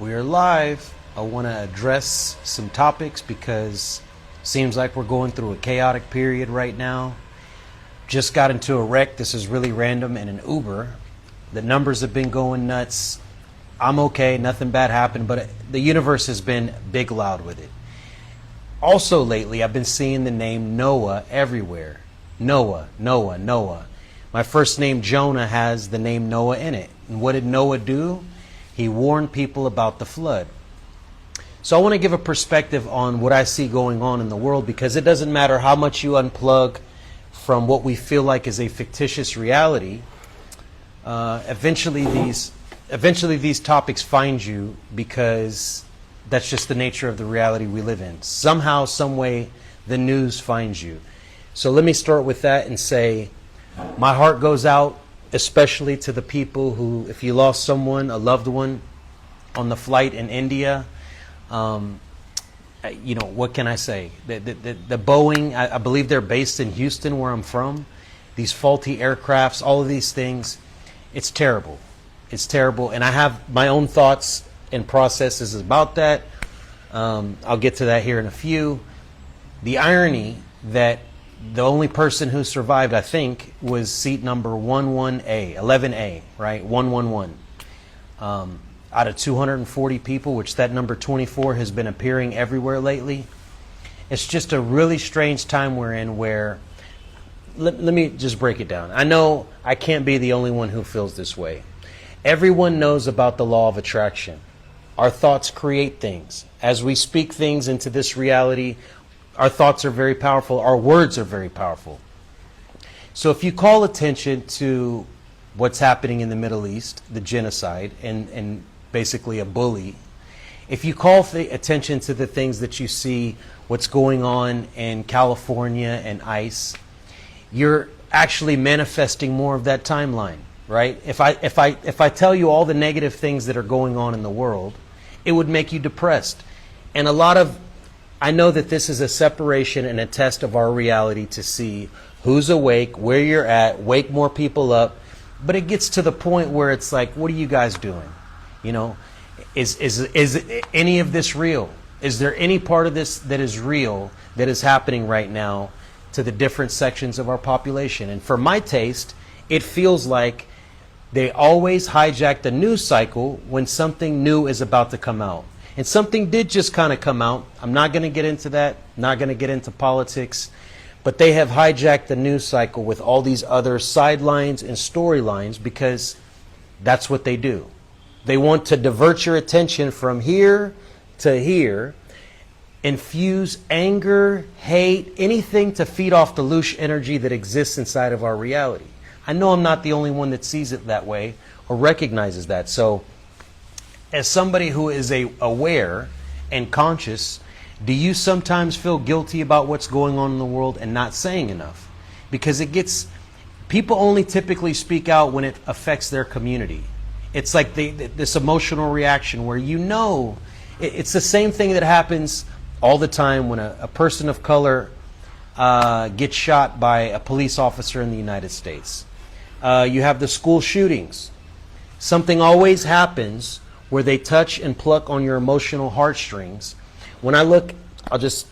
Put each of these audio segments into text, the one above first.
We are live. I want to address some topics because it seems like we're going through a chaotic period right now. Just got into a wreck. This is really random in an Uber. The numbers have been going nuts. I'm okay. Nothing bad happened, but the universe has been big loud with it. Also lately, I've been seeing the name Noah everywhere. Noah, Noah, Noah. My first name, Jonah, has the name Noah in it. And what did Noah do? He warned people about the flood. So I want to give a perspective on what I see going on in the world, because it doesn't matter how much you unplug from what we feel like is a fictitious reality. Eventually these topics find you, because that's just the nature of the reality we live in. Somehow, some way, the news finds you. So let me start with that and say, my heart goes out especially to the people who, if you lost someone, a loved one, on the flight in India, what can I say? The Boeing, I believe they're based in Houston, where I'm from. These faulty aircrafts, all of these things, it's terrible. It's terrible, and I have my own thoughts and processes about that. I'll get to that here in a few. The irony that the only person who survived, I think, was seat number 11A, right? 111. Out of 240 people, which that number 24 has been appearing everywhere lately. It's just a really strange time we're in where, let me just break it down. I know I can't be the only one who feels this way. Everyone knows about the law of attraction. Our thoughts create things. As we speak things into this reality, our thoughts are very powerful. Our words are very powerful. So if you call attention to what's happening in the Middle East, the genocide, and basically a bully, if you call attention to the things that you see, what's going on in California and ICE, you're actually manifesting more of that timeline, right? If I tell you all the negative things that are going on in the world, it would make you depressed. And I know that this is a separation and a test of our reality to see who's awake, where you're at, wake more people up. But it gets to the point where it's like, what are you guys doing? You know, is any of this real? Is there any part of this that is real that is happening right now to the different sections of our population? And for my taste, it feels like they always hijack the news cycle when something new is about to come out. And something did just kind of come out. I'm not going to get into that, not going to get into politics, but they have hijacked the news cycle with all these other sidelines and storylines, because that's what they do. They want to divert your attention from here to here, infuse anger, hate, anything to feed off the loose energy that exists inside of our reality. I know I'm not the only one that sees it that way or recognizes that. So as somebody who is aware and conscious, do you sometimes feel guilty about what's going on in the world and not saying enough? Because people only typically speak out when it affects their community. It's like this emotional reaction where it's the same thing that happens all the time when a person of color gets shot by a police officer in the United States. You have the school shootings. Something always happens where they touch and pluck on your emotional heartstrings. I'll just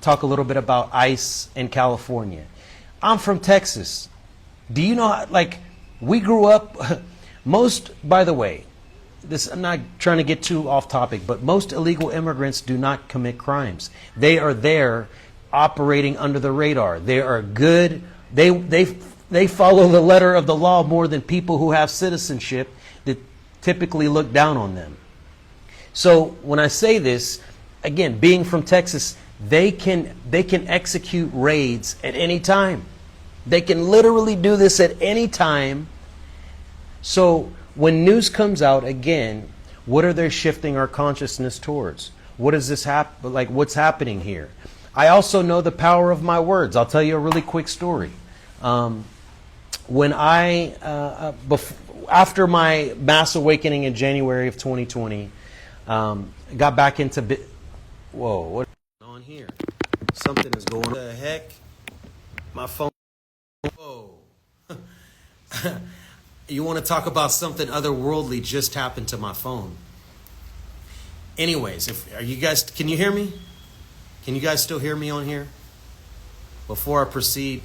talk a little bit about ICE in California. I'm from Texas. Do you know, we grew up, by the way, I'm not trying to get too off topic, but most illegal immigrants do not commit crimes. They are there operating under the radar. They are good. They follow the letter of the law more than people who have citizenship that typically look down on them. So when I say this, again, being from Texas, they can execute raids at any time. They can literally do this at any time. So when news comes out, again, what are they shifting our consciousness towards? What is this what's happening here? I also know the power of my words. I'll tell you a really quick story. When after my mass awakening in January of 2020, got back into whoa, what is going on here? Something is going on. What the heck? My phone. Whoa. You want to talk about something otherworldly just happened to my phone. Anyways, are you guys, can you hear me? Can you guys still hear me on here? Before I proceed,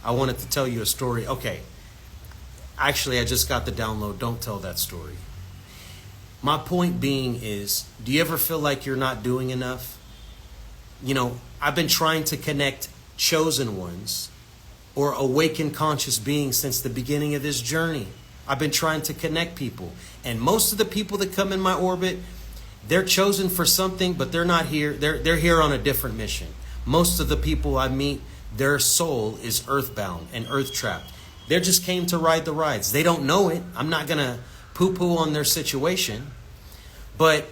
I wanted to tell you a story. Okay. Actually, I just got the download. Don't tell that story. My point being is, do you ever feel like you're not doing enough? You know, I've been trying to connect chosen ones or awakened conscious beings since the beginning of this journey. I've been trying to connect people. And most of the people that come in my orbit, they're chosen for something, but they're not here. They're here on a different mission. Most of the people I meet, their soul is earthbound and earth trapped. They just came to ride the rides. They don't know it. I'm not going to poo-poo on their situation. But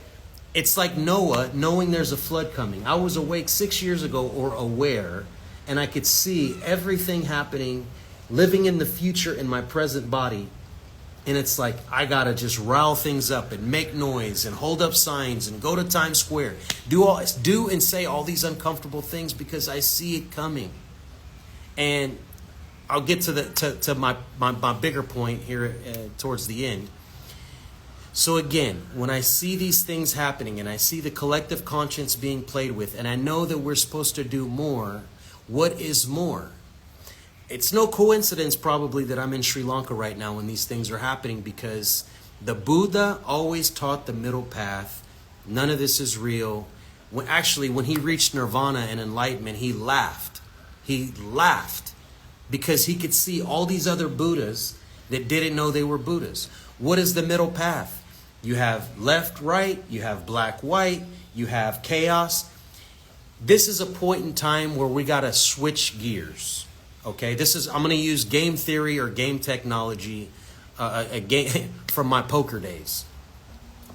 it's like Noah knowing there's a flood coming. I was awake 6 years ago, or aware, and I could see everything happening, living in the future in my present body. And it's like, I got to just rile things up and make noise and hold up signs and go to Times Square. Do and say all these uncomfortable things because I see it coming. And I'll get to my bigger point here towards the end. So again, when I see these things happening and I see the collective conscience being played with, and I know that we're supposed to do more, what is more? It's no coincidence probably that I'm in Sri Lanka right now when these things are happening, because the Buddha always taught the middle path. None of this is real. When he reached nirvana and enlightenment, he laughed. He laughed because he could see all these other Buddhas that didn't know they were Buddhas. What is the middle path? You have left, right, you have black, white, you have chaos. This is a point in time where we got to switch gears. Okay, I'm going to use game theory or game technology a game from my poker days.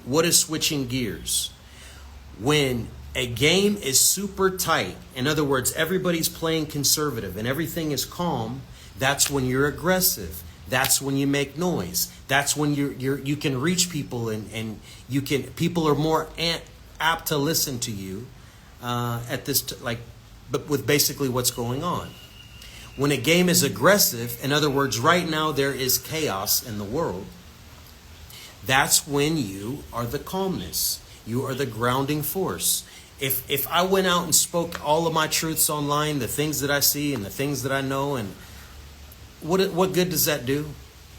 What is switching gears? When a game is super tight, in other words, everybody's playing conservative and everything is calm, that's when you're aggressive. That's when you make noise. That's when you can reach people and people are more apt to listen to you at this but with basically what's going on. When a game is aggressive, in other words, right now there is chaos in the world, that's when you are the calmness. You are the grounding force. If I went out and spoke all of my truths online, the things that I see and the things that I know, and what good does that do?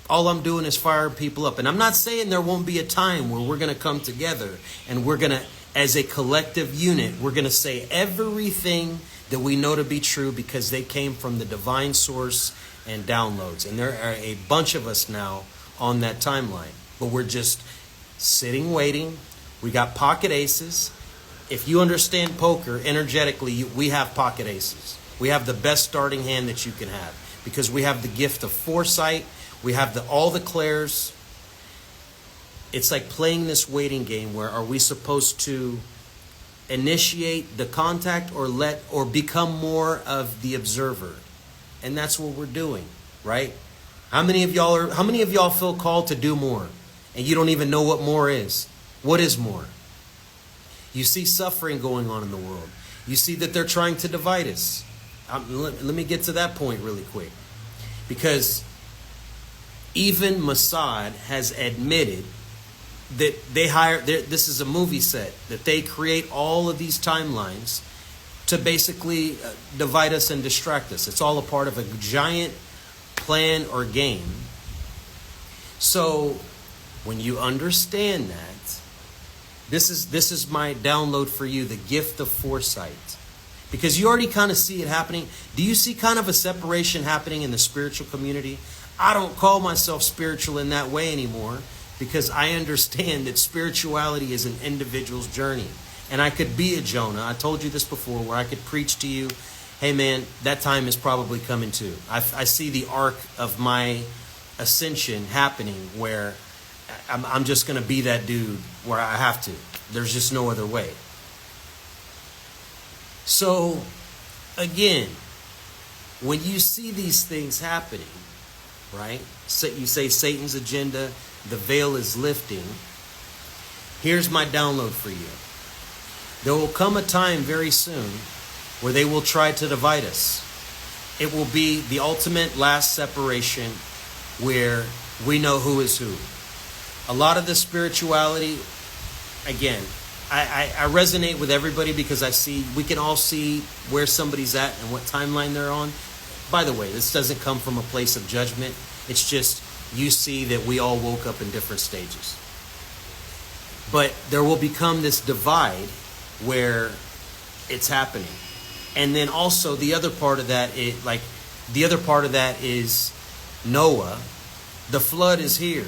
All I'm doing is firing people up. And I'm not saying there won't be a time where we're going to come together and we're going to, as a collective unit, we're going to say everything that we know to be true because they came from the divine source and downloads. And there are a bunch of us now on that timeline. But we're just sitting, waiting. We got pocket aces. If you understand poker, energetically, we have pocket aces. We have the best starting hand that you can have because we have the gift of foresight. We have all the clairs. It's like playing this waiting game where are we supposed to initiate the contact or become more of the observer? And that's what we're doing, right? How many of y'all feel called to do more and you don't even know what more is? What is more? You see suffering going on in the world. You see that they're trying to divide us. Let me get to that point really quick. Because even Mossad has admitted that this is a movie set, that they create all of these timelines to basically divide us and distract us. It's all a part of a giant plan or game. So when you understand that, this is my download for you, the gift of foresight. Because you already kind of see it happening. Do you see kind of a separation happening in the spiritual community? I don't call myself spiritual in that way anymore because I understand that spirituality is an individual's journey. And I could be a Jonah. I told you this before, where I could preach to you, hey man, that time is probably coming too. I see the arc of my ascension happening where I'm just going to be that dude where I have to. There's just no other way. So, again, when you see these things happening, right? So you say Satan's agenda, the veil is lifting. Here's my download for you. There will come a time very soon where they will try to divide us. It will be the ultimate last separation where we know who is who. A lot of the spirituality, again, I resonate with everybody because we can all see where somebody's at and what timeline they're on. By the way, this doesn't come from a place of judgment. It's just you see that we all woke up in different stages. But there will become this divide where it's happening. And then also the other part of that is Noah. The flood is here.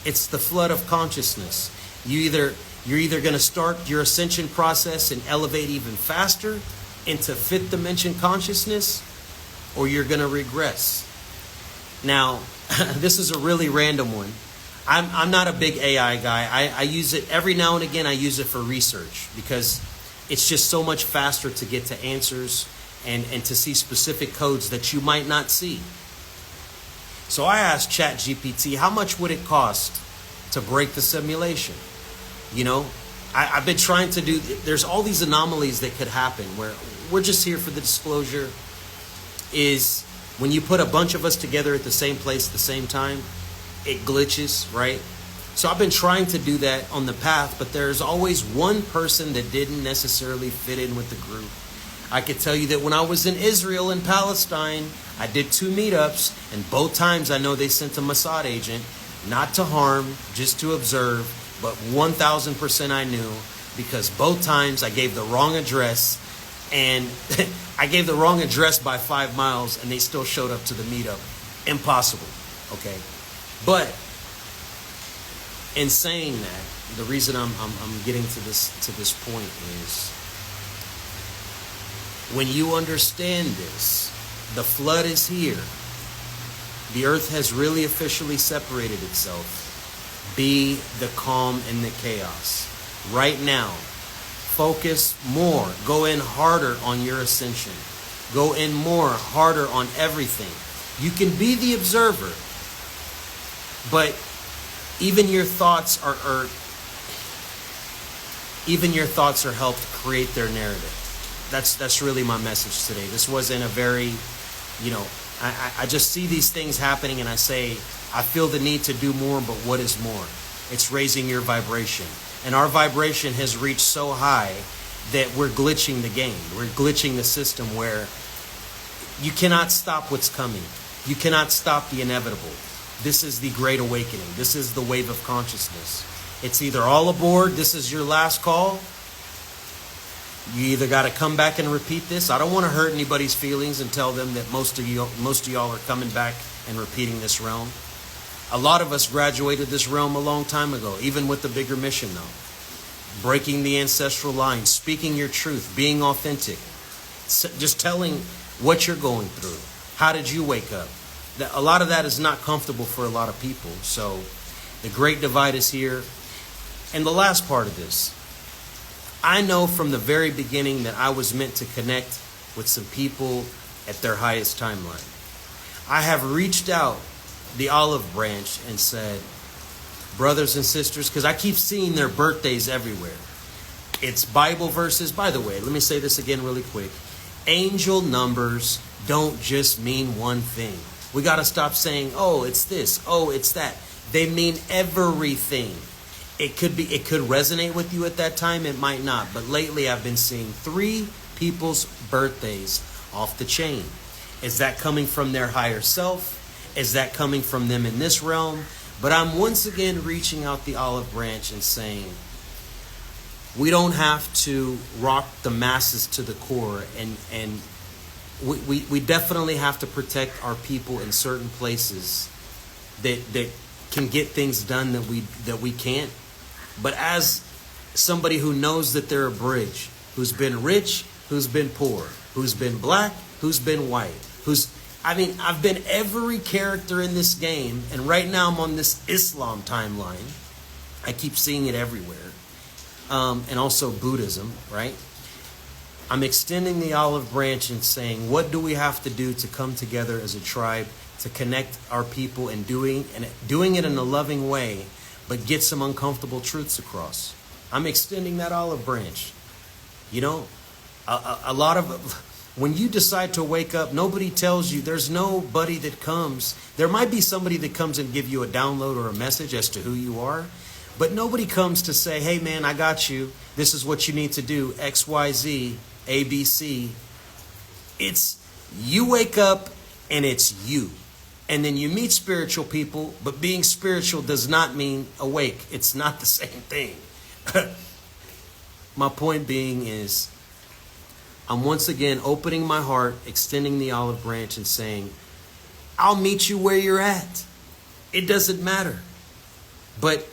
It's the flood of consciousness. You're either going to start your ascension process and elevate even faster into fifth dimension consciousness, or you're going to regress. Now, this is a really random one. I'm not a big AI guy. I use it every now and again. I use it for research because it's just so much faster to get to answers and to see specific codes that you might not see. So I asked ChatGPT, how much would it cost to break the simulation? You know, I've been trying to do, there's all these anomalies that could happen where we're just here for the disclosure is when you put a bunch of us together at the same place at the same time, it glitches, right? So I've been trying to do that on the path, but there's always one person that didn't necessarily fit in with the group. I could tell you that when I was in Israel and Palestine, I did 2 meetups, and both times I know they sent a Mossad agent, not to harm, just to observe, but 1000% I knew, because both times I gave the wrong address, and I gave the wrong address by 5 miles, and they still showed up to the meetup. Impossible, okay? But in saying that, the reason I'm getting to this point is when you understand this, the flood is here. The earth has really officially separated itself. Be the calm in the chaos. Right now, focus more. Go in harder on your ascension. Go in harder on everything. You can be the observer, but even your thoughts are helped create their narrative. That's really my message today. This wasn't a very, I just see these things happening and I say, I feel the need to do more, but what is more? It's raising your vibration. And our vibration has reached so high that we're glitching the game. We're glitching the system where you cannot stop what's coming. You cannot stop the inevitable. This is the Great Awakening. This is the wave of consciousness. It's either all aboard, this is your last call. You either got to come back and repeat this. I don't want to hurt anybody's feelings and tell them that most of y'all are coming back and repeating this realm. A lot of us graduated this realm a long time ago, even with the bigger mission though. Breaking the ancestral line, speaking your truth, being authentic, just telling what you're going through. How did you wake up? A lot of that is not comfortable for a lot of people. So the Great Divide is here. And the last part of this, I know from the very beginning that I was meant to connect with some people at their highest timeline. I have reached out the olive branch and said, brothers and sisters, because I keep seeing their birthdays everywhere. It's Bible verses. By the way, let me say this again really quick. Angel numbers don't just mean one thing. We got to stop saying, oh, it's this, oh, it's that. They mean everything. It could resonate with you at that time. It might not. But lately I've been seeing 3 people's birthdays off the chain. Is that coming from their higher self? Is that coming from them in this realm? But I'm once again reaching out the olive branch and saying, we don't have to rock the masses to the core, and we definitely have to protect our people in certain places that can get things done that we can't. But as somebody who knows that they're a bridge, who's been rich, who's been poor, who's been black, who's been white, I've been every character in this game, and right now I'm on this Islam timeline. I keep seeing it everywhere. And also Buddhism, right? I'm extending the olive branch and saying, what do we have to do to come together as a tribe to connect our people and doing it in a loving way, but get some uncomfortable truths across? I'm extending that olive branch. A lot of... When you decide to wake up, nobody tells you. There's nobody that comes. There might be somebody that comes and give you a download or a message as to who you are, but nobody comes to say, hey man, I got you. this is what you need to do, X, Y, Z, A, B, C. It's you wake up and it's you. And then you meet spiritual people, but being spiritual does not mean awake. It's not the same thing. My point being is, I'm once again opening my heart, extending the olive branch and saying, I'll meet you where you're at. It doesn't matter. But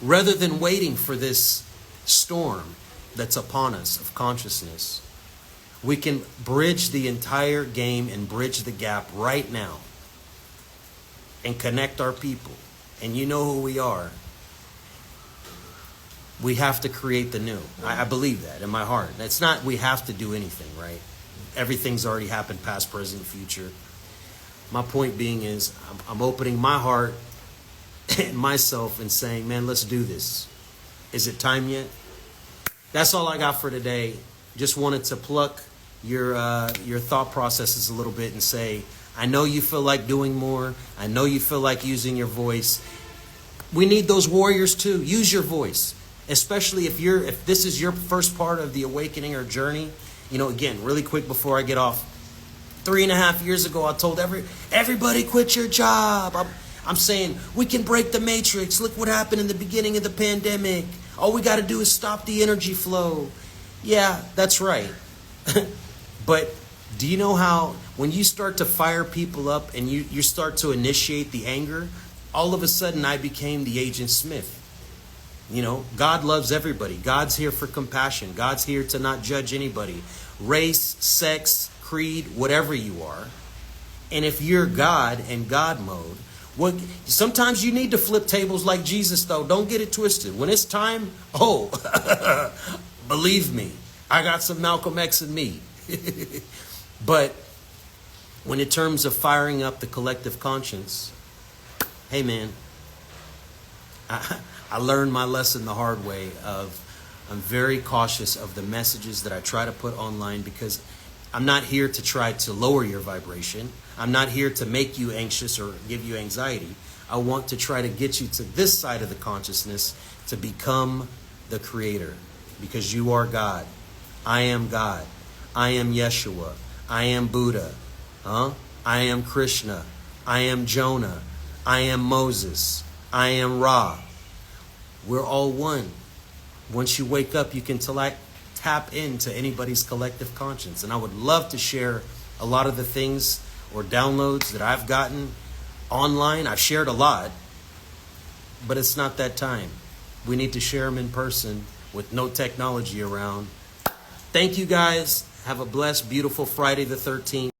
rather than waiting for this storm that's upon us of consciousness, we can bridge the entire game and bridge the gap right now and connect our people. And you know who we are. We have to create the new. I believe that in my heart. It's not we have to do anything, right? Everything's already happened, past, present, future. My point being is I'm opening my heart and myself and saying, man, let's do this. Is it time yet? That's all I got for today. Just wanted to pluck your thought processes a little bit and say, I know you feel like doing more. I know you feel like using your voice. We need those warriors too. Use your voice. Especially if this is your first part of the awakening or journey. You know, again, really quick before I get off. 3.5 years ago, I told everybody quit your job. I'm saying we can break the matrix. Look what happened in the beginning of the pandemic. All we got to do is stop the energy flow. Yeah, that's right. But do you know how when you start to fire people up and you start to initiate the anger, all of a sudden I became the Agent Smith. You know, God loves everybody. God's here for compassion. God's here to not judge anybody. Race, sex, creed, whatever you are. And if you're God and God mode, sometimes you need to flip tables like Jesus, though. Don't get it twisted. When it's time, believe me, I got some Malcolm X in me. But when in terms of firing up the collective conscience, hey man, I learned my lesson the hard way of I'm very cautious of the messages that I try to put online because I'm not here to try to lower your vibration. I'm not here to make you anxious or give you anxiety. I want to try to get you to this side of the consciousness to become the creator because you are God. I am God. I am Yeshua. I am Buddha. I am Krishna. I am Jonah. I am Moses. I am Ra. We're all one. Once you wake up, you can tap into anybody's collective conscience. And I would love to share a lot of the things or downloads that I've gotten online. I've shared a lot, but it's not that time. We need to share them in person with no technology around. Thank you guys. Have a blessed, beautiful Friday the 13th.